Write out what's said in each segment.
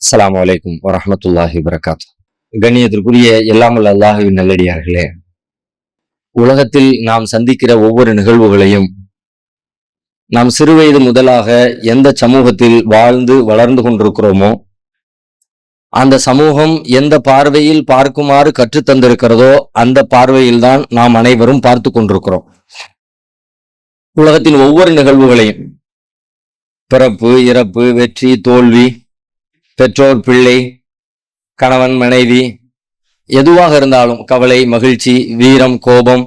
அஸ்ஸலாமு அலைக்கும் வரஹ்மத்துல்லாஹி வபரகாத்து. கண்ணியத்திற்குரிய எல்லாமல் அல்லாஹுவின் நல்லடியார்களே, உலகத்தில் நாம் சந்திக்கிற ஒவ்வொரு நிகழ்வுகளையும் நாம் சிறுவயது முதலாக எந்த சமூகத்தில் வாழ்ந்து வளர்ந்து கொண்டிருக்கிறோமோ அந்த சமூகம் எந்த பார்வையில் பார்க்குமாறு கற்றுத்தந்திருக்கிறதோ அந்த பார்வையில்தான் நாம் அனைவரும் பார்த்து கொண்டிருக்கிறோம். உலகத்தின் ஒவ்வொரு நிகழ்வுகளையும், பிறப்பு, இறப்பு, வெற்றி, தோல்வி, பெற்றோர், பிள்ளை, கணவன், மனைவி, எதுவாக இருந்தாலும் கவலை, மகிழ்ச்சி, வீரம், கோபம்,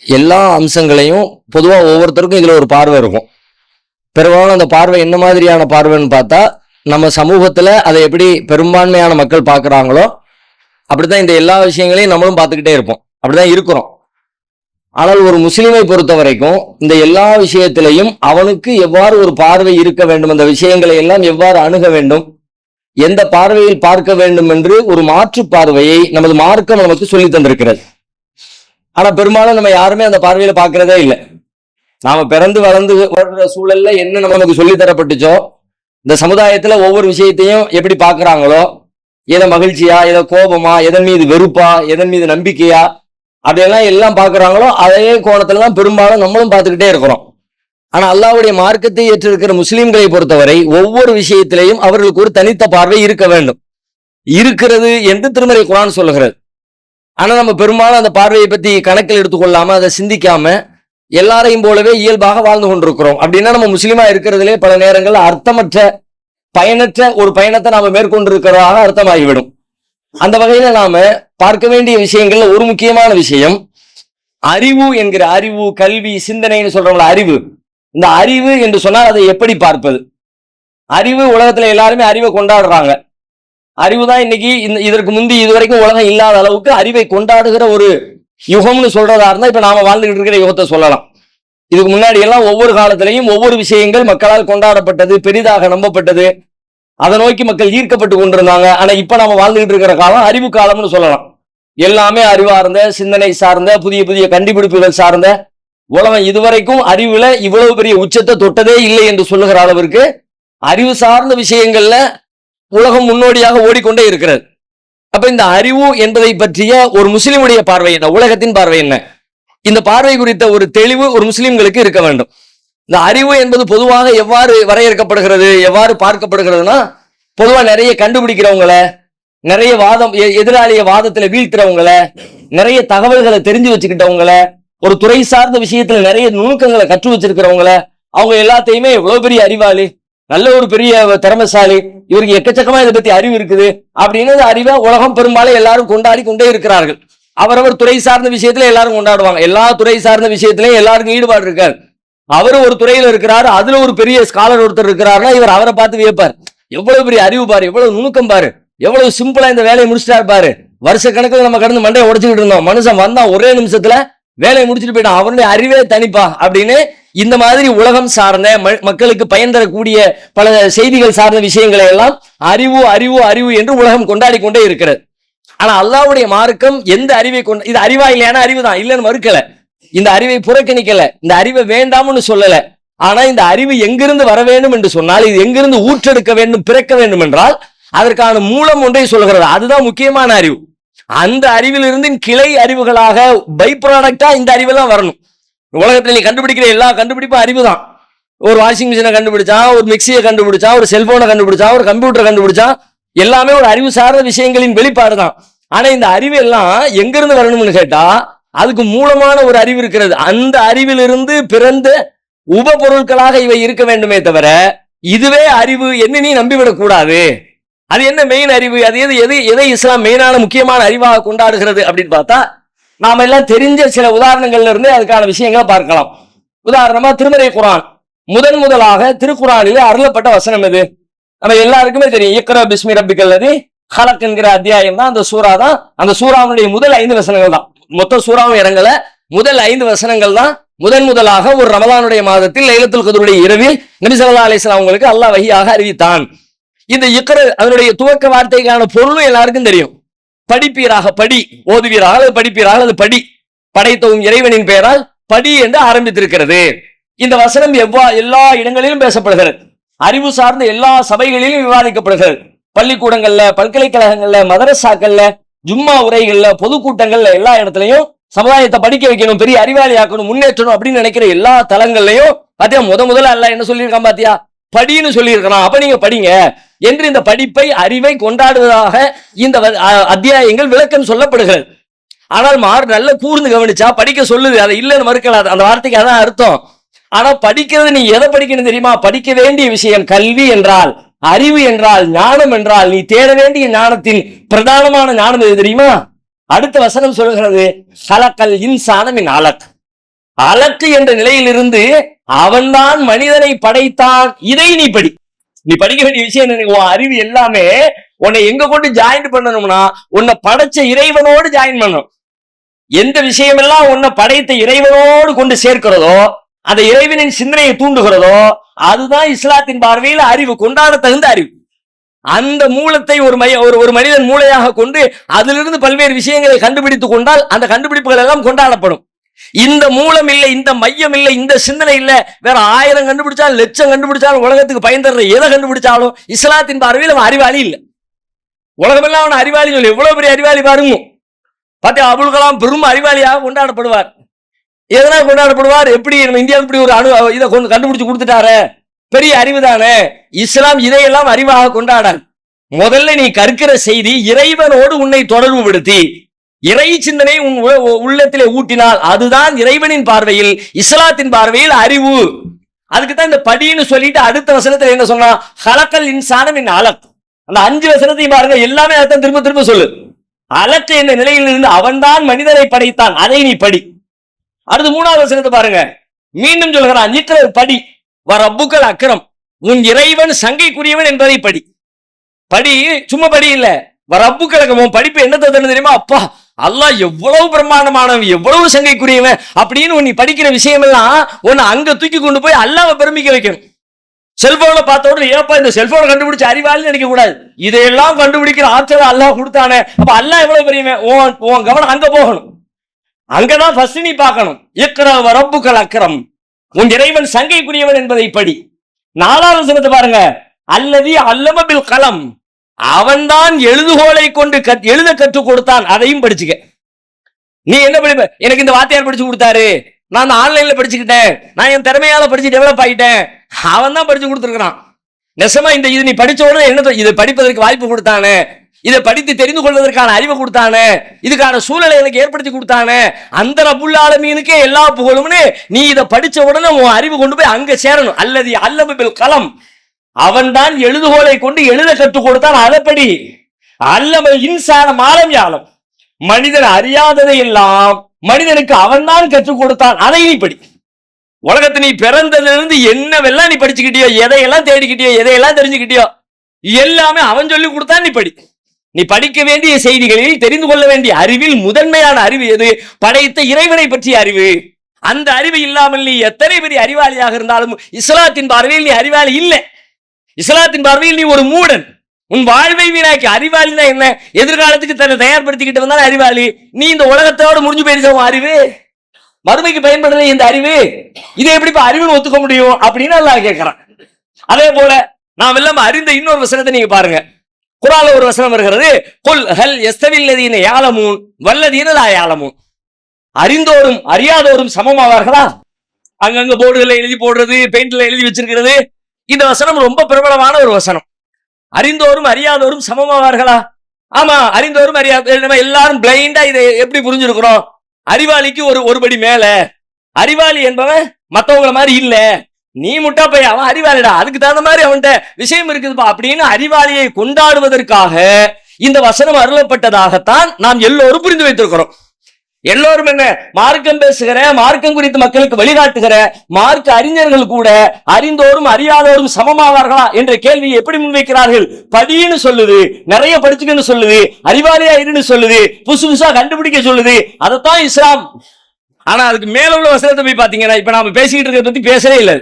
எல்லா அம்சங்களையும் பொதுவாக ஒவ்வொருத்தருக்கும் இதுல ஒரு பார்வை இருக்கும். பெரும்பாலும் அந்த பார்வை என்ன மாதிரியான பார்வைன்னு பார்த்தா, நம்ம சமூகத்துல அதை எப்படி பெரும்பான்மையான மக்கள் பார்க்குறாங்களோ அப்படித்தான் இந்த எல்லா விஷயங்களையும் நம்மளும் பார்த்துக்கிட்டே இருப்போம், அப்படிதான் இருக்கிறோம். ஆனால் ஒரு முஸ்லிமை பொறுத்த வரைக்கும் இந்த எல்லா விஷயத்திலையும் அவனுக்கு எவ்வாறு ஒரு பார்வை இருக்க வேண்டும், அந்த விஷயங்களை எல்லாம் எவ்வாறு அணுக வேண்டும், எந்த பார்வையில் பார்க்க வேண்டும் என்று ஒரு மாற்று பார்வையை நமது மார்க்கம் நமக்கு சொல்லி தந்திருக்கிறது. ஆனா பெரும்பாலும் நம்ம யாருமே அந்த பார்வையில பார்க்கிறதே இல்லை. நாம பிறந்து வளர்ந்து வர்ற சூழல்ல என்ன நமக்கு சொல்லி தரப்பட்டுச்சோ, இந்த சமுதாயத்துல ஒவ்வொரு விஷயத்தையும் எப்படி பார்க்கறாங்களோ, எதை மகிழ்ச்சியா, எதை கோபமா, எதன் மீது வெறுப்பா, எதன் மீது நம்பிக்கையா, அப்படியெல்லாம் எல்லாம் பார்க்கறாங்களோ அதே கோணத்துல தான் பெரும்பாலும் நம்மளும் பார்த்துக்கிட்டே இருக்கிறோம். ஆனா அல்லாஹ்வுடைய மார்க்கத்தை ஏற்றிருக்கிற முஸ்லிம்களை பொறுத்தவரை ஒவ்வொரு விஷயத்திலையும் அவர்களுக்கு ஒரு தனித்த பார்வை இருக்க வேண்டும், இருக்கிறது என்று திருமறை குர்ஆன் சொல்லுகிறது. ஆனா நம்ம பெரும்பாலும் அந்த பார்வையை பத்தி கணக்கில் எடுத்துக்கொள்ளாம, அதை சிந்திக்காம எல்லாரையும் போலவே இயல்பாக வாழ்ந்து கொண்டிருக்கிறோம். அப்படின்னா நம்ம முஸ்லிமா இருக்கிறதுலே பல நேரங்கள் அர்த்தமற்ற, பயனற்ற ஒரு பயணத்தை நாம மேற்கொண்டிருக்கிறதாக அர்த்தமாகிவிடும். அந்த வகையில நாம பார்க்க வேண்டிய விஷயங்கள்ல ஒரு முக்கியமான விஷயம் அறிவு என்கிற, அறிவு, கல்வி, சிந்தனைன்னு சொல்றவங்கள அறிவு. இந்த அறிவு என்று சொன்னால் அதை எப்படி பார்ப்பது? அறிவு, உலகத்துல எல்லாருமே அறிவை கொண்டாடுறாங்க. அறிவுதான் இன்னைக்கு இதற்கு முந்தி இதுவரைக்கும் உலகம் இல்லாத அளவுக்கு அறிவை கொண்டாடுகிற ஒரு யுகம்னு சொல்றதா இருந்தா இப்ப நாம வாழ்ந்துகிட்டு இருக்கிற யுகத்தை சொல்லலாம். இதுக்கு முன்னாடி எல்லாம் ஒவ்வொரு காலத்திலையும் ஒவ்வொரு விஷயங்கள் மக்களால் கொண்டாடப்பட்டது, பெரிதாக நம்பப்பட்டது, அதை நோக்கி மக்கள் ஈர்க்கப்பட்டு கொண்டிருந்தாங்க. ஆனா இப்ப நாம வாழ்ந்துகிட்டு இருக்கிற காலம் அறிவு காலம்னு சொல்லலாம். எல்லாமே அறிவார்ந்த, சிந்தனை சார்ந்த, புதிய புதிய கண்டுபிடிப்புகள் சார்ந்த உலகம் இதுவரைக்கும் அறிவுல இவ்வளவு பெரிய உச்சத்தை தொட்டதே இல்லை என்று சொல்லுகிற அளவிற்கு அறிவு சார்ந்த விஷயங்கள்ல உலகம் முன்னோடியாக ஓடிக்கொண்டே இருக்கிறது. அப்ப இந்த அறிவு என்பதை பற்றிய ஒரு முஸ்லிமுடைய பார்வை என்ன, உலகத்தின் பார்வை என்ன, இந்த பார்வை குறித்த ஒரு தெளிவு ஒரு முஸ்லிம்களுக்கு இருக்க வேண்டும். இந்த அறிவு என்பது பொதுவாக எவ்வாறு வரையறுக்கப்படுகிறது, எவ்வாறு பார்க்கப்படுகிறதுனா, பொதுவா நிறைய கண்டுபிடிக்கிறவங்கள, நிறைய வாதம், எதிராளிய வாதத்துல வீழ்த்துறவங்கள, நிறைய தகவல்களை தெரிஞ்சு வச்சுக்கிட்டவங்கள, ஒரு துறை சார்ந்த விஷயத்துல நிறைய நுணுக்கங்களை கற்று வச்சிருக்கிறவங்கள, அவங்க எல்லாத்தையுமே எவ்வளவு பெரிய அறிவாளி, நல்ல ஒரு பெரிய திறமைசாலி, இவருக்கு எக்கச்சக்கமா இதை பத்தி அறிவு இருக்குது அப்படின்னு அறிவை உலகம் பெரும்பாலும் எல்லாரும் கொண்டாடி கொண்டே இருக்கிறார்கள். அவரவர் துறை சார்ந்த விஷயத்துல எல்லாரும் கொண்டாடுவாங்க. எல்லா துறை சார்ந்த விஷயத்திலையும் எல்லாருக்கும் ஈடுபாடு இருக்காரு. அவரு ஒரு துறையில இருக்கிறாரு, அதுல ஒரு பெரிய ஸ்காலர் ஒருத்தர் இருக்கிறாருன்னா இவர் அவரை பார்த்து வியப்பார். எவ்வளவு பெரிய அறிவு பாரு, எவ்வளவு நுணுக்கம் பாரு, எவ்வளவு சிம்பிளா இந்த வேலையை முடிச்சிட்டாரு பாரு. வருஷ கணக்கில் நம்ம கடந்து மண்டையை உடைச்சுக்கிட்டு இருந்தோம், மனுஷன் வந்தா ஒரே நிமிஷத்துல வேலையை முடிச்சுட்டு போயிட்டான், அவருடைய அறிவே தனிப்பா அப்படின்னு இந்த மாதிரி உலகம் சார்ந்த மக்களுக்கு பயன் தரக்கூடிய பல செய்திகள் சார்ந்த விஷயங்களை எல்லாம் அறிவு அறிவு அறிவு என்று உலகம் கொண்டாடி கொண்டே இருக்கிறது. ஆனா அல்லாஹ்வுடைய மார்க்கம் எந்த அறிவை கொண்டு, இது அறிவா இல்லையான அறிவுதான், இல்லைன்னு மறுக்கல, இந்த அறிவை புறக்கணிக்கல, இந்த அறிவை வேண்டாம்னு சொல்லல. ஆனா இந்த அறிவு எங்கிருந்து வர வேண்டும் என்று சொன்னால், இது எங்கிருந்து ஊற்றெடுக்க வேண்டும், பிறக்க வேண்டும் என்றால் அதற்கான மூலம் ஒன்றை சொல்கிறது. அதுதான் முக்கியமான அறிவு. அந்த அறிவிலிருந்து கிளை அறிவுகளாக பை ப்ராடக்டா இந்த அறிவெல்லாம் வரணும். உலகத்துல நீ கண்டுபிடிக்கிற எல்லா கண்டுபிடிப்பும் அறிவு தான். ஒரு வாஷிங் மிஷினை கண்டுபிடிச்சான், ஒரு மிக்சியை கண்டுபிடிச்சான், ஒரு செல்போனை கண்டுபிடிச்சான், ஒரு கம்ப்யூட்டரை கண்டுபிடிச்சான், எல்லாமே ஒரு அறிவு சார்ந்த விஷயங்களின் வெளிப்பாடு தான். ஆனா இந்த அறிவு எல்லாம் எங்கிருந்து வரணும்னு கேட்டா அதுக்கு மூலமான ஒரு அறிவு இருக்கிறது. அந்த அறிவிலிருந்து பிறந்த உப பொருட்களாக இவை இருக்க வேண்டுமே தவிர இதுவே அறிவு என்ன நீ நம்பிவிடக் கூடாது. அது என்ன மெயின் அறிவு, அது எதை இஸ்லாம் மெயினான முக்கியமான அறிவாக கொண்டாடுகிறது அப்படின்னு பார்த்தா, நாம எல்லாம் தெரிஞ்ச சில உதாரணங்கள்ல இருந்து அதுக்கான விஷயங்களை பார்க்கலாம். உதாரணமா திருமறை குர்ஆன், முதலாக திருக்குர்ஆனிலே அருளப்பட்ட வசனம் எது? நம்ம எல்லாருக்குமே தெரியும், இக்ரா பிஸ்மி ரப்பிக்கல் லதீ ஹலக் என்கிற அத்தியாயம் தான் அந்த சூரா தான். அந்த சூராவுடைய முதல் 5 வசனங்கள் தான். மொத்த சூறாவும் இறங்கல, முதல் 5 வசனங்கள் தான் முதலாக ஒரு ரமலானுடைய மாதத்தில் லைலத்துல் கத்ருடைய இரவில் நபி ஸல்லல்லாஹு அலைஹி வஸல்லம் அவங்களுக்கு அல்லாஹ் வஹியாக அறிவித்தான். இந்த இக்ர அதனுடைய துவக்க வார்த்தைக்கான பொருளும் எல்லாருக்கும் தெரியும். படிப்பீராக, படி, ஓதுவீராக அல்லது படிப்பீராக அல்லது படி, படைத்தவும் இறைவனின் பெயரால் படி என்று ஆரம்பித்திருக்கிறது. இந்த வசனம் எல்லா இடங்களிலும் பேசப்படுகிறது. அறிவு சார்ந்த எல்லா சபைகளிலும் விவாதிக்கப்படுகிறது. பள்ளிக்கூடங்கள்ல, பல்கலைக்கழகங்கள்ல, மதரசாக்கள்ல, ஜும்மா உரைகள்ல, பொதுக்கூட்டங்கள்ல, எல்லா இடத்துலயும் சமுதாயத்தை படிக்க வைக்கணும், பெரிய அறிவாளி ஆக்கணும், முன்னேற்றணும் அப்படின்னு நினைக்கிற எல்லா தளங்கள்லயும் பாத்தியா முதல்ல அல்லாஹ் என்ன சொல்லியிருக்கான் பாத்தியா, படின்னு சொல்லியிருக்கிறான். அப்ப நீங்க படிங்க என்று இந்த படிப்பை, அறிவை கொண்டாடுவதாக இந்த அத்தியாயங்கள் விளக்கம் சொல்லப்படுகிறது. ஆனால் நல்ல கூர்ந்து கவனிச்சா படிக்க சொல்லுது, அதை இல்லைன்னு மறுக்கலாது, அந்த வார்த்தைக்கு அதான் அர்த்தம். ஆனா படிக்கிறது நீ எதை படிக்கணும் தெரியுமா? படிக்க வேண்டிய விஷயம் கல்வி என்றால், அறிவு என்றால், ஞானம் என்றால், நீ தேட வேண்டிய ஞானத்தின் பிரதானமான ஞானம் எது தெரியுமா? அடுத்த வசனம் சொல்கிறது, ஹலக்கல் இன்சான மின் அலக். அலக்கு என்ற நிலையிலிருந்து அவன்தான் மனிதனை படைத்தான். இதை நீ படி. நீ படிக்க வேண்டிய விஷயம் என்ன? உன் அறிவு எல்லாமே உன்னை எங்க கொண்டு ஜாயின் பண்ணணும்னா, உன்னை படைச்ச இறைவனோடு ஜாயின் பண்ணணும். எந்த விஷயமெல்லாம் உன்னை படைத்த இறைவனோடு கொண்டு சேர்க்கிறதோ, அந்த இறைவனின் சிந்தனையை தூண்டுகிறதோ, அதுதான் இஸ்லாத்தின் பார்வையில் அறிவு, கொண்டாட தகுந்த அறிவு. அந்த மூலத்தை ஒரு மனிதன் மூளையாக கொண்டு அதிலிருந்து பல்வேறு விஷயங்களை கண்டுபிடித்துக் கொண்டால் அந்த கண்டுபிடிப்புகள் எல்லாம் கொண்டாடப்படும். இந்த மூலம் இல்லை, இந்த மையம் இல்லை, இந்த சிந்தனை இல்லை, வேற 1000 கண்டுபிடிச்சாலும், லட்சம் கண்டுபிடிச்சாலும், உலகத்துக்கு பயன் தர்ற எதை கண்டுபிடிச்சாலும் இஸ்லாத்தின் பார்வையில் அவன் அறிவாளி இல்லை. உலகமெல்லாம் அவன் அறிவாளி சொல்லி எவ்வளவு பெரிய அறிவாளி பாருங்க. பாத்தியா, அபுல் கலாம் பெரும் அறிவாளியாக கொண்டாடப்படுவார். எதனால் கொண்டாடப்படுவார்? எப்படி இந்தியாவுக்கு இப்படி ஒரு இதை கண்டுபிடிச்சு கொடுத்துட்டாரு, பெரிய அறிவு தானே. இஸ்லாம் இதையெல்லாம் அறிவாக கொண்டாடாது. முதல்ல நீ கற்கிற செய்தி இறைவனோடு உன்னை தொடர்பு படுத்தி இறை சிந்தனை உன் உள்ளத்திலே ஊட்டினால் அதுதான் இறைவனின் பார்வையில், இஸ்லாத்தின் பார்வையில் அறிவு. அதுக்குதான் இந்த படின்னு சொல்லிட்டு அடுத்த வசனத்துல என்ன சொன்னா, ஹலக்கல் இன்சான மின் அலக். அந்த 5 வசனத்தையும் பாருங்க, எல்லாமே அதான் திரும்ப திரும்ப சொல்லு. அலக்கு என்ற நிலையில் இருந்து அவன்தான் மனிதனை படைத்தான், அதை நீ படி. அடுத்து 3வது வசனத்தை பாருங்க, மீண்டும் சொல்கிறான், நிற்கிற படி. ரப்புக்கல் அக்ரம், உன் இறைவன் சங்கைக்குரியவன் என்பதை படி. படி, சும்மா படி இல்ல. ரப்புக்கல் அக்ரம், உன் படிப்பு என்ன தெரியுமா? அப்பா, அல்லாஹ் எவ்வளவு பிரம்மாண்டமானவன், எவ்வளவு சங்கைக்குரியவன் அப்படின்னு நீ படிக்கிற விஷயம் எல்லாம் உன்னை அங்க தூக்கி கொண்டு போய் அல்லாஹ்வை பெருமிக்க வைக்கணும். செல்போனை பார்த்த உடனே ஏப்பா இந்த செல்போனை கண்டுபிடிச்ச அறிவாளின்னு நினைக்க கூடாது. இதையெல்லாம் கண்டுபிடிக்கிற ஆற்றல் அல்லாஹ் கொடுத்தானே, அப்ப அல்லாஹ் எவ்வளவு பெரியவன், உன் கவனம் அங்க போகணும். அங்கதான் ஃபர்ஸ்ட் நீ பார்க்கணும். இக்ரா ரப்புக்கல் அக்ரம், உன் இறைவன் சங்கைக்குரியவன் என்பதை படி. 4வது வசனத்தை பாருங்க, அல்லதி அல்லம பில் கலம், அவன்தான் எழுதுகோலை கொண்டு எழுத கற்றுக் கொடுத்தான், அதையும் படிச்சுக்க. நீ என்ன படிப்ப? எனக்கு இந்த வாத்தியார் படிச்சு கொடுத்தாரு, நான் ஆன்லைன்ல படிச்சுக்கிட்டேன், நான் என் திறமையால படிச்சு டெவலப் ஆயிட்டேன். அவன் தான் படிச்சு கொடுத்துருக்கான். நெசமா இந்த இது நீ படிச்ச உடனே என்ன, இதை படிப்பதற்கு வாய்ப்பு கொடுத்தானே, இதை படித்து தெரிந்து கொள்வதற்கான அறிவை கொடுத்தானே, இதுக்கான சூழலை எனக்கு ஏற்படுத்தி கொடுத்தானே, அந்த ரப்புல் ஆலமீனுக்கே எல்லா புகழும்னு நீ இதை படிச்ச உடனே உன் அறிவு கொண்டு போய் அங்க சேரணும். அல்லது அல்லம பில் கலம், அவன் தான் எழுதுகோலை கொண்டு எழுத கற்றுக் கொடுத்தான், அதைப்படி. அல்லம இன்சான மாலம் யாலம், மனிதன் அறியாததை எல்லாம் மனிதனுக்கு அவன் தான் கற்றுக் கொடுத்தான், அதை நீ படி. உலகத்தை நீ பிறந்ததிலிருந்து என்னவெல்லாம் நீ படிச்சுக்கிட்டியோ, எதையெல்லாம் தேடிக்கிட்டியோ, எதையெல்லாம் தெரிஞ்சுக்கிட்டியோ, எல்லாமே அவன் சொல்லி கொடுத்தான், நீ படி. நீ படிக்க வேண்டிய செய்திகளில், தெரிந்து கொள்ள வேண்டிய அறிவில் முதன்மையான அறிவு எது? படைத்த இறைவனை பற்றிய அறிவு. அந்த அறிவு இல்லாமல் நீ எத்தனை பெரிய அறிவாளியாக இருந்தாலும் இஸ்லாத்தின் பார்வையில் நீ அறிவாளி இல்லை. இஸ்லாத்தின் பார்வையில் நீ ஒரு மூடன், உன் வாழ்வை வீணாக்கி. அறிவாளினா என்ன? எதிர்காலத்துக்கு தன்னை தயார்படுத்திக்கிட்டு வந்தாலும் அறிவாளி. நீ இந்த உலகத்தோடு முடிஞ்சு போயிருக்க உன் அறிவு, மறுமைக்கு பயன்படுறது இந்த அறிவு. இதை எப்படி அறிவுன்னு ஒத்துக்க முடியும் அப்படின்னு அல்லாஹ் கேட்கிறான். அதே போல நாம் எல்லாம் அறிந்த இன்னொரு வசனத்தை நீங்க பாருங்க. குர்ஆன்ல ஒரு வசனம் வருகிறது, குல் ஹல் யஸ்தவில்லதீன யாலமூன் வல்லதீன லா யாலமூன், அறிந்தோரும் அறியாதோரும் சமமாவார்களா? அங்கங்க போர்டுகளை எழுதி போடுறது, பெயிண்ட்ல எழுதி வச்சிருக்கிறது. இந்த வசனம் ரொம்ப பிரபலமான ஒரு வசனம். அறிந்தோரும் அறியாதோரும் சமமாவார்களா? ஆமா, அறிந்தோரும் அறியாத, நம்ம எல்லாரும் பிளைண்டா இதை எப்படி புரிஞ்சிருக்கிறோம்? அறிவாளிக்கு ஒரு படி மேல. அறிவாளி என்பவன் மத்தவங்கள மாதிரி இல்ல, நீ முட்டா போய் அவன் அறிவாளிடா, அதுக்கு தகுந்த மாதிரி அவன்கிட்ட விஷயம் இருக்குதுப்பா அப்படின்னு அறிவாளியை கொண்டாடுவதற்காக இந்த வசனம் அருளப்பட்டதாகத்தான் நாம் எல்லோரும் புரிந்து வைத்திருக்கிறோம். எல்லோரும் என்ன, மார்க்கம் பேசுகிற, மார்க்கம் குறித்து மக்களுக்கு வழிகாட்டுகிற மார்க்க அறிஞர்கள் கூட அறிந்தோரும் அறியாதோரும் சமமாவார்களா என்ற கேள்வியை எப்படி முன்வைக்கிறார்கள்? படின்னு சொல்லுது, நிறைய படிச்சுக்கன்னு சொல்லுது, அறிவாளியா இருன்னு சொல்லுது, புதுசு புதுசா கண்டுபிடிக்க சொல்லுது. அதைத்தான் இஸ்லாம். ஆனா அதுக்கு மேல உள்ள வசனத்தை போய் பாத்தீங்கன்னா, இப்ப நாம பேசிக்கிட்டு இருக்கிறத பத்தி பேசவே இல்லை.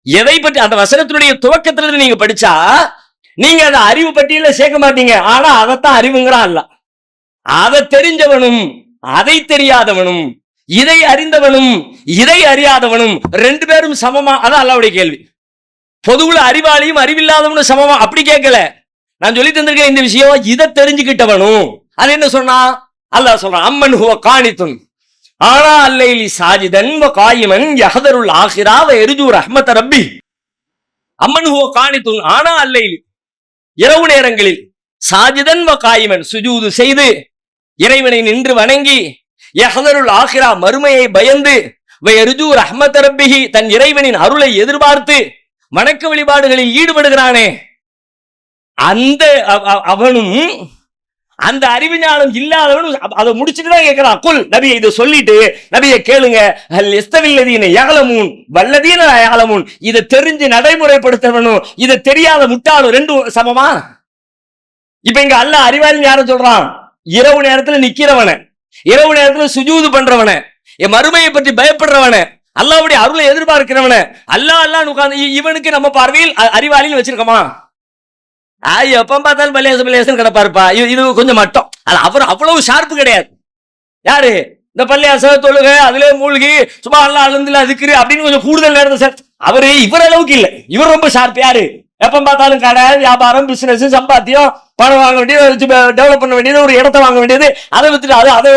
எதை பற்றி? அந்த வசனத்தினுடைய துவக்கத்திலிருந்து நீங்க படிச்சா நீங்க அந்த அறிவு பட்டியல சேர்க்க மாட்டீங்க. ஆனா அதைத்தான் அறிவுங்கிறான் அல்லாஹ். அதை தெரிஞ்சவனும் அதை தெரியாதவனும், இதை அறிந்தவனும் இதை அறியாதவனும் 2 பேரும் சமமா? அதான் அல்லாஹ்வுடைய கேள்வி. பொதுவுல அறிவாளியும் அறிவில்லாதவனும் சமமா? அப்படி கேட்கல. நான் சொல்லி தந்திருக்கேன் இந்த விஷயம். இதை தெரிஞ்சுக்கிட்டவனும் அது என்ன சொன்னா, அல்லாஹ் சொல்றான், அம்மன் ஹுவ கானித்துன் ஆனா அல்லைலி சாஜிதன் வ காயிமன் யஹதருல் ஆகிரா வ யர்ஜு ரஹ்மத ரப்பி. அம்மன் ஹுவ கானித்துன் ஆனா அல்லைலி, இரவு நேரங்களில், சாஜிதன் வ காயிமன் சுஜூது செய்து இறைவனை நின்று வணங்கி, யஹதருல் ஆகிரா மறுமையை பயந்து, வ யர்ஜு ரஹ்மத ரப்பிஹி தன் இறைவனின் அருளை எதிர்பார்த்து வணக்க வழிபாடுகளில் ஈடுபடுகிறானே, அந்த அவனும் அந்த அறிவு ஞானம் இல்லாதவனும் அதை முடிச்சுட்டு தான் கேட்கிறான். குல் நபியை இதை சொல்லிட்டு நபியை கேளுங்க, அல் எஸ்தவில்லதீன யஅலமூன் வல்லதீன லா யஅலமூன். இதை தெரிஞ்சு நடைமுறைப்படுத்தவனும் இதை தெரியாத முட்டாளும் ரெண்டும் சமமா? இப்ப இங்க அல்லாஹ் அறிவாளின்னு யாரும் சொல்றான்? இரவு நேரத்துல நிக்கிறவன, இரவு நேரத்துல சுஜூது பண்றவன, என் மறுமையை பற்றி பயப்படுறவன, அல்லாஹ்வுடைய அருளை எதிர்பார்க்கிறவன அல்லாஹ் அல்லாஹ் உட்கார்ந்து இவனுக்கு நம்ம பார்வையில் அறிவாளின்னு வச்சிருக்கோமா? எப்ப பார்த்தாலும் பள்ளியாசம் கிடப்பாருப்பா, இது கொஞ்சம் மட்டும். அவர் அவ்வளவு ஷார்ப்பு கிடையாது. யாரு இந்த பள்ளியாச தொழுகை அதுல மூழ்கி சும்மா அல்லா அழுந்துல அதுக்கு அப்படின்னு கொஞ்சம் கூடுதல் நேரத்தை சார் அவரு இவர் அளவுக்கு இல்லை. இவர் ரொம்ப ஷார்ப். யாரு எப்ப பார்த்தாலும் கடை வியாபாரம் பிசினஸ் சம்பாத்தியம் பணம் வாங்க வேண்டியது, டெவலப் பண்ண வேண்டியது, ஒரு இடத்த வாங்க வேண்டியது, அதை வித்துட்டு அதை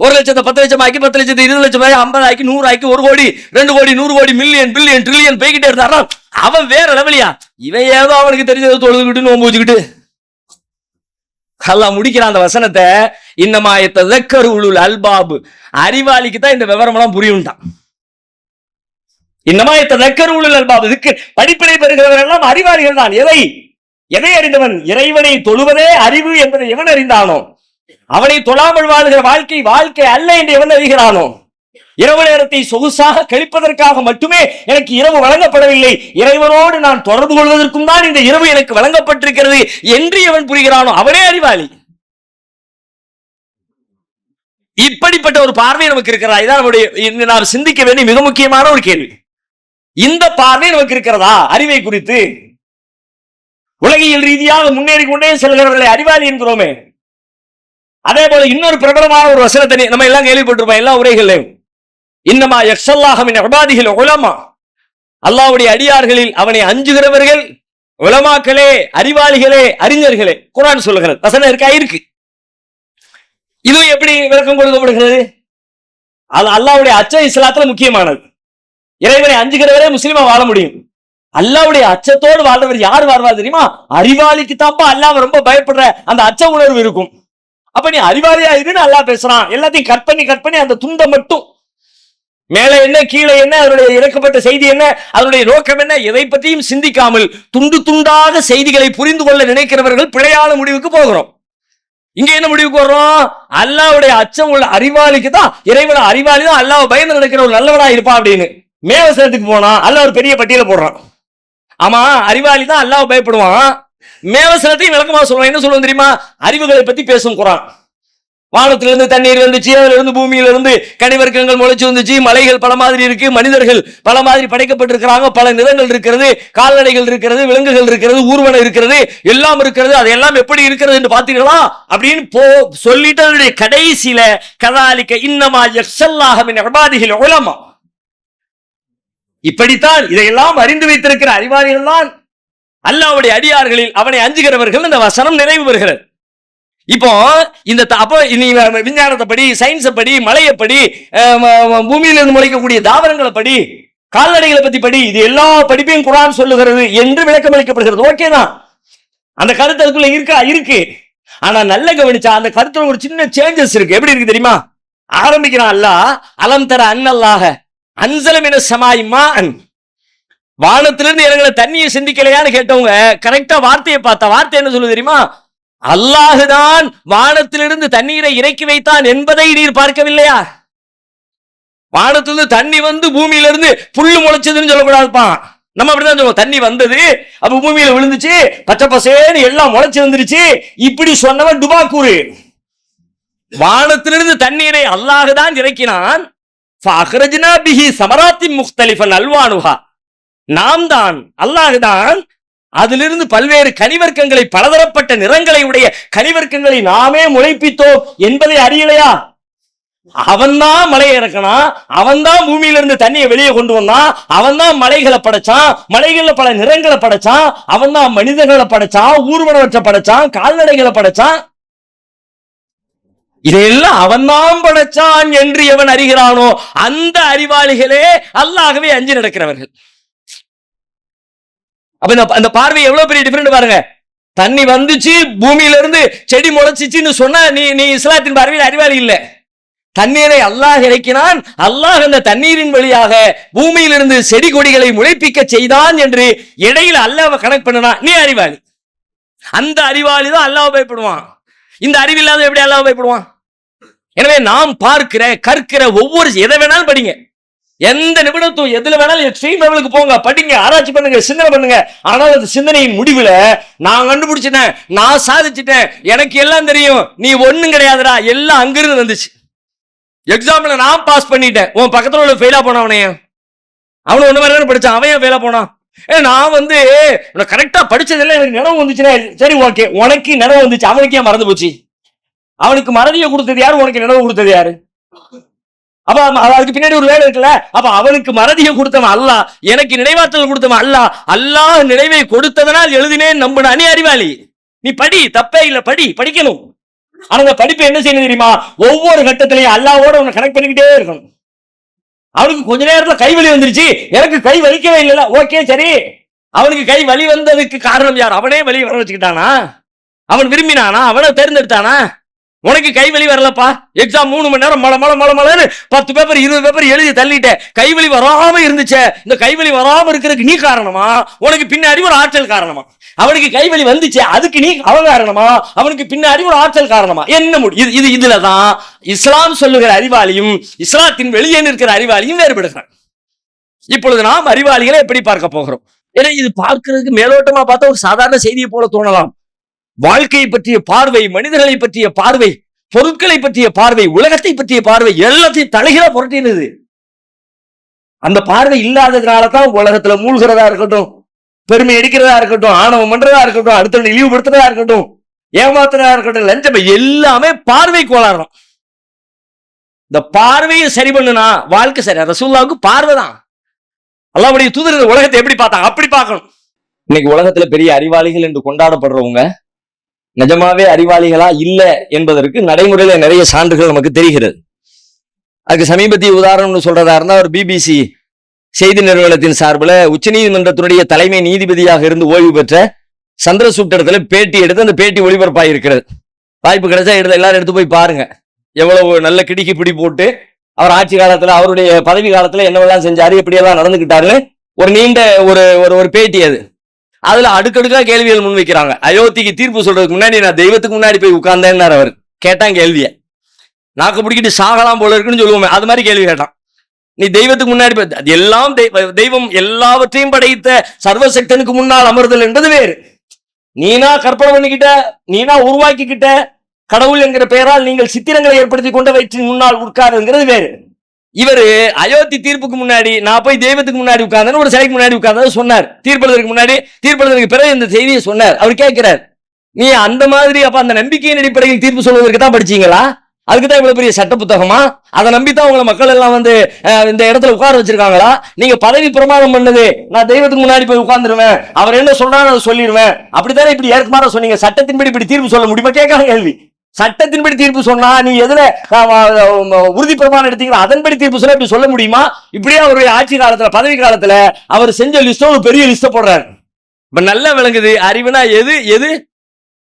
1 லட்சத்தை 10 லட்சம் ஆக்கி 10 லட்சத்தை 20 லட்சம் ஆகி 50 ஆக்கி 100 ஆக்கி 1 கோடி 2 கோடி 100 கோடி மில்லியன் பில்லியன் ட்ரில்லியன் போய்கிட்டே இருந்தாரா? அவன் வேற லெவலியா. இவன் ஏதோ அவனுக்கு தெரிஞ்சதை தொழுதுகிட்டு நோம்பு வச்சுக்கிட்டு அல்லாஹ் முடிக்கிறான் அந்த வசனத்தை. இன்னமா யதக்கரு உலுல் அல்பாப், அறிவாளிக்கு தான் இந்த விவரம் எல்லாம் புரியும்ட்டான். இன்னமா யதக்கரு உலுல் அல்பாப், இதுக்கு படிப்பினை பெறுகிறவர்கள் எல்லாம் அறிவாளிகள் தான். எதை அறிந்தவன்? இறைவனை தொழுவதே அறிவு என்பதை எவன் அறிந்தானோ, அவனை தொழாமல் வாழ்கிற வாழ்க்கை அல்ல என்று எவன் அறிகிறானோ, இரவு நேரத்தை சொகுசாக கழிப்பதற்காக மட்டுமே எனக்கு இரவு வழங்கப்படவில்லை, இறைவனோடு நான் தொடர்பு கொள்வதற்கும் தான் இந்த இரவு எனக்கு வழங்கப்பட்டிருக்கிறது என்று எவன் புரிகிறானோ அவனே அறிவாளி. இப்படிப்பட்ட ஒரு பார்வை நமக்கு இருக்கிறதா? இதான் நம்முடைய நாம் சிந்திக்க வேண்டிய மிக முக்கியமான ஒரு கேள்வி. இந்த பார்வை நமக்கு இருக்கிறதா அறிவை குறித்து? உலகியல் ரீதியாக முன்னேறி கொண்டே செல்கிறவர்களை அறிவாளி என்கிறோமே. அதே போல இன்னொரு பிரபலமான ஒரு வசனத்தை நம்ம எல்லாம் கேள்விப்பட்டிருப்போம் எல்லா உரைகளையும். இன்னமா யக்ஷல்லாஹ மின் இபாதிஹில் உலமா, அல்லாஹ்வுடைய அடியார்களில் அவனை அஞ்சுகிறவர்கள் உலமாக்களே, அறிவாளிகளே, அறிஞர்களே. குர்ஆன் சொல்லுகிறது. வசனம் இருக்கு. இது எப்படி விளக்கம் கொடுக்கப்படுகிறது? அல்லாஹ்வுடைய அச்சம் இஸ்லாத்துல முக்கியமானது. இறைவனை அஞ்சுகிறவரே முஸ்லிமா வாழ முடியும். அல்லாஹ்வுடைய அச்சத்தோடு வாழ்றவர் யார் வாழ்வா தெரியுமா? அறிவாளிக்கு தான்ப்பா அல்லாஹ் ரொம்ப பயப்படுற அந்த அச்ச உணர்வு இருக்கும். அப்ப நீ அறிவாளியா இருன்னு அல்லாஹ் பேசுறான். எல்லாத்தையும் கட் பண்ணி அந்த துண்டை மட்டும், மேல என்ன கீழே என்ன, அதனுடைய இறக்கப்பட்ட செய்தி என்ன, அதனுடைய நோக்கம் என்ன, எதை பற்றியும் சிந்திக்காமல் துண்டு துண்டாக செய்திகளை புரிந்து கொள்ள நினைக்கிறவர்கள் பிழையான முடிவுக்கு போகிறோம். இங்க என்ன முடிவுக்கு வர்றோம்? அல்லாஹ்வுடைய அச்சம் உள்ள அறிவாளிக்கு தான், இறைவன அறிவாளி தான் அல்லாஹ் பயந்து நடக்கிற ஒரு நல்லவனா இருப்பான் அப்படின்னு மேவசனத்துக்கு போனா அல்லாஹ் ஒரு பெரிய பட்டியல போடுறான். ஆமா, அறிவாளி தான் அல்லாஹ் பயப்படுவான். மேவசனத்தையும் விளக்கமா சொல்லுவான். என்ன சொல்லுவோம் தெரியுமா? அறிவுகளை பத்தி பேசும் குர்ஆன். வானத்திலிருந்து தண்ணீர் வந்துச்சு, அதுல இருந்து பூமியில இருந்து கனிவர்க்கங்கள் முளைச்சு வந்துச்சு, மலைகள் பல மாதிரி இருக்கு, மனிதர்கள் பல மாதிரி படைக்கப்பட்டிருக்கிறாங்க, பல நிறங்கள் இருக்கிறது, கால்நடைகள் இருக்கிறது, விலங்குகள் இருக்கிறது, ஊர்வன இருக்கிறது, எல்லாம் இருக்கிறது. அதெல்லாம் எப்படி இருக்கிறது என்று பார்த்தீர்களா அப்படின்னு சொல்லிட்டு அதனுடைய கடைசியில கதாலிக்க இன்னமா யக்ஷல்லாஹ மின் இபாதிஹில் உலமா, இப்படித்தான் இதையெல்லாம் அறிந்து வைத்திருக்கிற அறிவாளிகள் தான் அல்லாஹ்வுடைய அடியார்களில் அவனை அஞ்சுகிறவர்கள். இந்த வசனம் நிறைவு பெறுகிறது. இப்போ இந்த விஞ்ஞானத்தை படி, சயின்ஸை படி, மலையை படி, பூமியிலிருந்து முளைக்கக்கூடிய தாவரங்களை படி, கால்நடைகளை பத்தி படி, இது எல்லா படிப்பையும் குர்ஆன் சொல்லுகிறது என்று விளக்கம் அளிக்கப்படுகிறது. ஓகே தான், அந்த கருத்து அதுக்குள்ள இருக்கு. ஆனா நல்ல கவனிச்சா அந்த கருத்துல ஒரு சின்ன சேஞ்சஸ் இருக்கு. எப்படி இருக்கு தெரியுமா? ஆரம்பிக்கிறான் அல்லாஹ், அலம் தர அன்னல்லாஹ அன்ஸல மினஸ் ஸமாஇ மாஅன், வானத்திலிருந்து இறங்குற தண்ணியை சிந்திக்கலையான்னு கேட்டவங்க கரெக்டா வார்த்தையை பார்த்தா வார்த்தை என்ன சொல்லுது தெரியுமா? அல்லாஹுதான் வானத்திலிருந்து தண்ணீரை இறக்கி வைத்தான் என்பதை நீர் பார்க்கவில்லையா? வானத்திலிருந்து தண்ணி வந்து பூமியிலிருந்து புல்லு முளைச்சதுன்னு சொல்லக்கூடாதுப்பான். நம்ம அப்படிதான் சொல்லுவோம், தண்ணி வந்தது அப்ப பூமியில விழுந்துச்சு, பச்சை பசேன்னு எல்லாம் முளைச்சு வந்துருச்சு, இப்படி சொன்னவன் டுபாக்கூரு. வானத்திலிருந்து தண்ணீரை அல்லாஹுதான் இறக்கினான். ஃபஅக்ரஜ்னா பிஹி ஸமராத்தின் முக்தலிஃபன் அல்வானுஹா, நாம் தான் அல்லாஹுதான் அதிலிருந்து பல்வேறு கனிவர்க்கங்களை, பலதரப்பட்ட நிறங்களை உடைய கனிவர்க்கங்களை நாமே முளைப்பித்தோம் என்பதை அறியலையா? அவன் தான் மலையை இறக்கணும், அவன் தான் பூமியில இருந்து தண்ணியை வெளியே கொண்டு வந்தான், அவன் தான் மலைகளை படைச்சான், மலைகள்ல பல நிறங்களை படைச்சான், அவன் தான் மனிதர்களை படைச்சான், ஊர்வனவற்றை படைச்சான், கால்நடைகளை படைச்சான். இதையெல்லாம் அவன் தான் படைச்சான் என்று எவன் அறிகிறானோ அந்த அறிவாளிகளே அல்லாஹ்வை அஞ்சி நடக்கிறவர்கள். அப்ப அந்த பார்வை எவ்வளவு பெரிய டிஃபரெண்ட் பாருங்க. தண்ணி வந்துச்சு, பூமியில இருந்து செடி முளைச்சிச்சுன்னு சொன்னா நீ இஸ்லாத்தின் பார்வையில் அறிவாளி இல்ல. தண்ணீரை அல்லாஹ் இறக்கினான், அல்லாஹ் அந்த தண்ணீரின் வழியாக பூமியிலிருந்து செடி கொடிகளை முளைப்பிக்க செய்தான் என்று இடையில அல்லாஹ்வை கனெக்ட் பண்ணனா நீ அறிவாளி. அந்த அறிவாளி தான் அல்லாஹ் பயப்படுவான். இந்த அறிவில்லாத எப்படி அல்லாஹ் பயப்படுவான்? எனவே நாம் பார்க்கிற கற்கிற ஒவ்வொரு எதை வேணாலும் படிங்க, எந்த நிபுணத்துவம் எதுல வேணாலும் எக்ஸ்ட்ரீம் லெவலுக்கு போங்க, படிங்க, ஆராய்ச்சி பண்ணுங்க, சிந்தனை பண்ணுங்க. ஆனால் அந்த சிந்தனையின் முடிவுல நான் கண்டுபிடிச்சிட்டேன், நான் சாதிச்சிட்டேன், எனக்கு எல்லாம் தெரியும், நீ ஒண்ணும் கிடையாதுடா, எல்லாம் அங்கிருந்து வந்துச்சு. எக்ஸாம்ல நான் பாஸ் பண்ணிட்டேன், உன் பக்கத்துல உள்ள ஃபெயிலா போனவனே அவனு ஒண்ணு மாதிரி படிச்சான், அவன் ஏன் ஃபெயிலா போனான்? நான் கரெக்டா படிச்சதெல்லாம் எனக்கு நினைவு வந்துச்சுன்னா சரி ஓகே, உனக்கு நினைவு வந்துச்சு, அவனுக்கு ஏன் மறந்து போச்சு? அவனுக்கு மறதியை கொடுத்தது யாரு, உனக்கு நினைவு கொடுத்தது யாரு? அப்ப அதுக்கு பின்னாடி ஒரு வேலை இருக்குல்ல. அப்ப அவனுக்கு மறதியை கொடுத்தவன் அல்லாஹ், எனக்கு நினைவாற்றல் கொடுத்தவன் அல்லாஹ். அல்லாஹ் நினைவை கொடுத்ததனால் எழுதினேன் நம்பின நீ அறிவாளி. நீ படி, தப்பே இல்ல, படிக்கணும். ஆனா படிப்பு என்ன செய்யணும் தெரியுமா? ஒவ்வொரு கட்டத்திலையும் அல்லாஹ்வோட உன்னை கனெக்ட் பண்ணிக்கிட்டே இருக்கணும். அவனுக்கு கொஞ்ச நேரத்துல கை வலி வந்துருச்சு, எனக்கு கை வலிக்கவே இல்லைல்ல, ஓகே சரி. அவனுக்கு கை வலி வந்ததுக்கு காரணம் யார்? அவனே வலி வர வச்சுக்கிட்டானா? அவன் விரும்பினானா? அவனை தேர்ந்தெடுத்தானா? உனக்கு கை வலி வரலப்பா, எக்ஸாம் 3 மணி நேரம் மழை 10 பேப்பர் 20 பேப்பர் எழுதி தள்ளிட்ட, கைவலி வராம இருந்துச்சே, இந்த கைவலி வராம இருக்கிறதுக்கு நீ காரணமா? உனக்கு பின்னாடி ஒரு ஆற்றல் காரணமா? அவனுக்கு கைவலி வந்துச்சு, அதுக்கு நீ அவன் காரணமா? அவனுக்கு பின்னாடி ஒரு ஆற்றல் காரணமா? என்ன முடியும்? இதுலதான் இஸ்லாம் சொல்லுகிற அறிவாளியும் இஸ்லாத்தின் வெளியே நிற்கிற அறிவாளியும் வேறுபடுகிறான். இப்பொழுது நாம் அறிவாளிகளை எப்படி பார்க்க போகிறோம்? ஏன்னா இது பார்க்கிறதுக்கு மேலோட்டமா பார்த்தா ஒரு சாதாரண செய்தியை போல தோணலாம். வாழ்க்கையை பற்றிய பார்வை, மனிதர்களை பற்றிய பார்வை, பொருட்களை பற்றிய பார்வை, உலகத்தை பற்றிய பார்வை எல்லாத்தையும் தலைகீழா புரட்டினது. அந்த பார்வை இல்லாததுனாலதான் உலகத்துல மூழ்கிறதா இருக்கட்டும், பெருமை அடிக்கிறதா இருக்கட்டும், ஆணவம் பண்றதா இருக்கட்டும், அடுத்த இழிவுபடுத்துறதா இருக்கட்டும், ஏமாத்துறதா இருக்கட்டும், லஞ்சம் எல்லாமே பார்வை கோளாறும். இந்த பார்வையை சரி பண்ணுனா வாழ்க்கை சரி. ரசூலுல்லாஹ்வுக்கு பார்வைதான். அல்லாஹ்வுடைய தூதர் உலகத்தை எப்படி பார்த்தாங்க அப்படி பார்க்கணும். இன்னைக்கு உலகத்துல பெரிய அறிவாளிகள் என்று கொண்டாடப்படுறவங்க நிஜமாவே அறிவாளிகளா இல்ல என்பதற்கு நடைமுறையில நிறைய சான்றுகள் நமக்கு தெரிகிறது. அதுக்கு சமீபத்திய உதாரணம்னு சொல்றதா இருந்தா, ஒரு பிபிசி செய்தி நிறுவனத்தின் சார்பில் உச்சநீதிமன்றத்தினுடைய தலைமை நீதிபதியாக இருந்து ஓய்வு பெற்ற சந்திரசூட் இடத்துல பேட்டி எடுத்து அந்த பேட்டி ஒளிபரப்பாக இருக்கிறது. வாய்ப்பு கிடைச்சா எல்லாரும் எடுத்து போய் பாருங்க. எவ்வளவு நல்ல கிடிக்கி பிடி போட்டு அவர் ஆட்சி காலத்துல அவருடைய பதவி காலத்துல என்னவெல்லாம் செஞ்சாரு, எப்படியெல்லாம் நடந்துகிட்டாருன்னு ஒரு நீண்ட ஒரு பேட்டி அது. அதுல அடுக்கடுக்கா கேள்விகள் முன்வைக்கிறாங்க. அயோத்திக்கு தீர்ப்பு சொல்றதுக்கு முன்னாடி நான் தெய்வத்துக்கு முன்னாடி போய் உட்கார்ந்தேன்னார் அவர். கேட்டான் கேள்விய, நாக்கு பிடிக்கிட்டு சாகலாம் போல இருக்குன்னு சொல்லுவோமே, அது மாதிரி கேள்வி கேட்டான். நீ தெய்வத்துக்கு முன்னாடி அது எல்லாம் தெய்வம் எல்லாவற்றையும் படைத்த சர்வசக்தனுக்கு முன்னால் அமர்தல் என்பது வேறு. நீனா கற்பனை பண்ணிக்கிட்ட, நீனா உருவாக்கிக்கிட்ட கடவுள் என்கிற பெயரால் நீங்கள் சித்திரங்களை ஏற்படுத்தி கொண்ட வயிற்றின் முன்னால் உட்காருங்கிறது வேறு. இவரு அயோத்தி தீர்ப்புக்கு முன்னாடி நான் போய் தெய்வத்துக்கு முன்னாடி உட்கார்ந்தேன்னு ஒரு சிலைக்கு முன்னாடி உட்கார்ந்து சொன்னார். தீர்ப்பதற்கு முன்னாடி, தீர்ப்பதற்கு பிறகு இந்த செய்தியை சொன்னார். அவர் கேட்கிறார், நீ அந்த மாதிரி அப்ப அந்த நம்பிக்கையின் அடிப்படையில் தீர்ப்பு சொல்வதற்கு தான் படிச்சீங்களா? அதுக்குதான் இவ்வளவு பெரிய சட்ட புத்தகமா? அதை நம்பித்தான் உங்களை மக்கள் எல்லாம் இந்த இடத்துல உட்கார வச்சிருக்காங்களா? நீங்க பதவி பிரமாணம் பண்ணது நான் தெய்வத்துக்கு முன்னாடி போய் உட்கார்ந்துருவேன், அவர் என்ன சொல்றான்னு அதை சொல்லிடுவேன், அப்படித்தானே இப்படி ஏற்கமாற சொன்னீங்க. சட்டத்தின்படி இப்படி தீர்ப்பு சொல்ல முடியுமா? கேட்காத கேள்வி. சட்டத்தின்படி தீர்ப்பு சொன்னா நீ எதுல உறுதி பிரமாணம் எடுத்தீங்களா அதன்படி தீர்ப்பு சொல்ல இப்படி சொல்ல முடியுமா? இப்படியே அவருடைய ஆட்சி காலத்துல பதவி காலத்துல அவர் செஞ்ச லிஸ்டோ ஒரு பெரிய லிஸ்ட போடுறாரு. இப்ப நல்லா விளங்குது அறிவுனா எது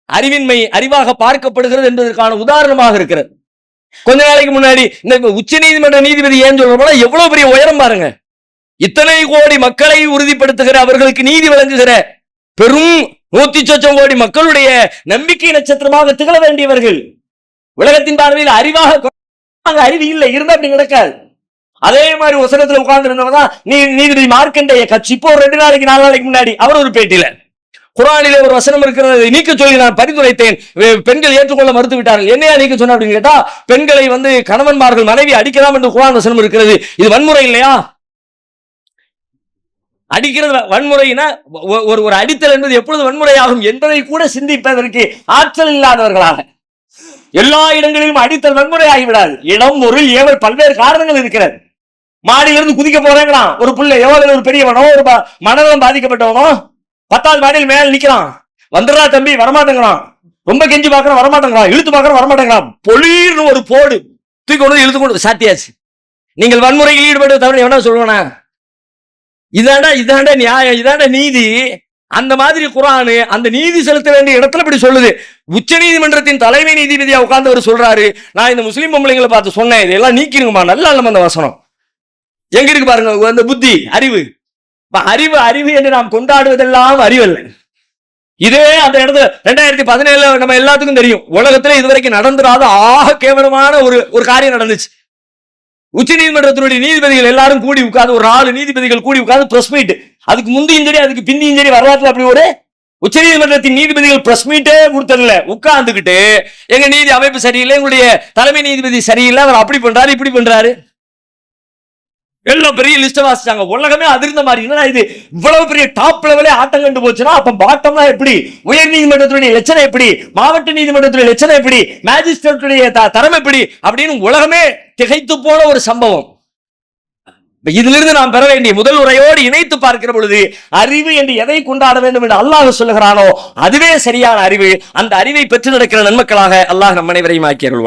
அறிவின்மை அறிவாக பார்க்கப்படுகிறது என்பதற்கான உதாரணமாக இருக்கிறது. கொஞ்ச நாளைக்கு முன்னாடி இந்த உச்ச நீதிமன்ற நீதிபதி ஏன் சொல்ற எவ்வளவு பெரிய உயரம் பாருங்க. இத்தனை கோடி மக்களை உறுதிப்படுத்துகிற அவர்களுக்கு நீதி வழங்குகிற பெரும் 100 கோடி மக்களுடைய நம்பிக்கை நட்சத்திரமாக திகழ வேண்டியவர்கள் உலகத்தின் பார்வையில் அறிவாக அறிவு இல்லை இருந்தா அப்படி நடக்காது. அதே மாதிரி வசனத்துல உட்கார்ந்து இருந்தவங்க நீதிபதி மார்க்கண்டேய கட்சி இப்போ 2 நாளைக்கு 4 நாளைக்கு முன்னாடி அவர் ஒரு பேட்டியில குர்ஆனிலே ஒரு வசனம் இருக்கிறது நீக்க சொல்லி நான் பரிந்துரைத்தேன், பெண்கள் ஏற்றுக்கொள்ள மறுத்து விட்டார்கள். என்னையா நீக்க சொன்ன அப்படின்னு கேட்டா, பெண்களை கணவன்மார்கள் மனைவி அடிக்கலாம் என்று குர்ஆன் வசனம் இருக்கிறது, இது வன்முறை இல்லையா? அடிக்கிறது வன்முறைனா ஒரு அடித்தல் என்பது எப்பொழுது வன்முறையாகும் என்பதை கூட சிந்திப்பதற்கு ஆற்றல் இல்லாதவர்களாக எல்லா இடங்களிலும் அடித்தல் வன்முறை ஆகிவிடாது. இடம், பொருள், ஏவல், பல்வேறு காரணங்கள் இருக்கிறது. மாடியிலிருந்து குதிக்க போறேங்கிறான் ஒரு பிள்ளை, எவ்வளவு ஒரு பெரியவனோ ஒரு மனநலம் பாதிக்கப்பட்டவனோ 10வது மாடியில் மேல நிக்கிறான், வந்துடுறா தம்பி வரமாட்டேங்கிறான், ரொம்ப கெஞ்சி பாக்குறான் வரமாட்டேங்கிறான், இழுத்து பாக்குறான் வரமாட்டேங்கிறான், பொலிர்னு ஒரு போடு தூக்கி கொண்டு இழுத்து கொண்டு சாத்தியாச்சு. நீங்கள் வன்முறையில் ஈடுபட்டு தவிர எவனா சொல்லுவானா? இதாண்டா நியாயம், இதாண்டா நீதி. அந்த மாதிரி குர்ஆன் அந்த நீதி செலுத்த வேண்டிய இடத்துல இப்படி சொல்லுது. உச்ச நீதிமன்றத்தின் தலைமை நீதிபதியா உட்கார்ந்து அவர் சொல்றாரு, நான் இந்த முஸ்லீம் பொம்பளைங்களை பார்த்து சொன்னேன், இதெல்லாம் நீக்கிருங்கம்மா, நல்லா இல்ல அந்த வசனம். எங்க இருக்கு பாருங்க அந்த புத்தி, அறிவு. அறிவு அறிவு என்று நாம் கொண்டாடுவதெல்லாம் அறிவல்ல. இதே அந்த இடத்துல 2017 நம்ம எல்லாத்துக்கும் தெரியும், உலகத்துல இதுவரைக்கும் நடந்துராத ஆக கேவலமான ஒரு காரியம் நடந்துச்சு. உச்ச நீதிமன்றத்தினுடைய நீதிபதிகள் எல்லாரும் கூடி உட்கார்ந்து, ஒரு 4 நீதிபதிகள் கூடி உட்கார்ந்து பிரஸ் மீட். அதுக்கு முந்தையும் சரி அதுக்கு பிந்தியும் சரி வரலாற்றுல அப்படி ஒரு உச்ச நீதிமன்றத்தின் நீதிபதிகள் பிரஸ் மீட்டே கொடுத்ததில்ல. உட்கார்ந்துகிட்டு எங்க நீதி அமைப்பு சரியில்லை, எங்களுடைய தலைமை நீதிபதி சரியில்லை, அவர் அப்படி பண்றாரு இப்படி பண்றாரு, எல்லாம் பெரிய லிஸ்ட் வாசிச்சாங்க. உலகமே அதிர்ந்த மாதிரி, என்னடா இது இவ்வளவு பெரிய டாப் லெவலே ஆட்டம் கண்டு போச்சுன்னா அப்ப பாட்டம்னா எப்படி, உயர் நீதிமன்றத்துடைய லட்சணம் எப்படி, மாவட்ட நீதிமன்றத்துடைய லட்சணம் எப்படி, மேஜிஸ்ட்ரேட்டுடைய தரம் எப்படி அப்படின்னு உலகமே திகைத்து போன ஒரு சம்பவம். இதிலிருந்து நாம் பெற வேண்டிய முதல் உரையோடு இணைத்து பார்க்கிற பொழுது, அறிவு என்று எதை கொண்டாட வேண்டும் என்று அல்லாஹ் சொல்லுகிறானோ அதுவே சரியான அறிவு. அந்த அறிவை பெற்று நடக்கிற நன்மக்களாக அல்லாஹ் நம் அனைவரையும் ஆக்கி அருள்வான்.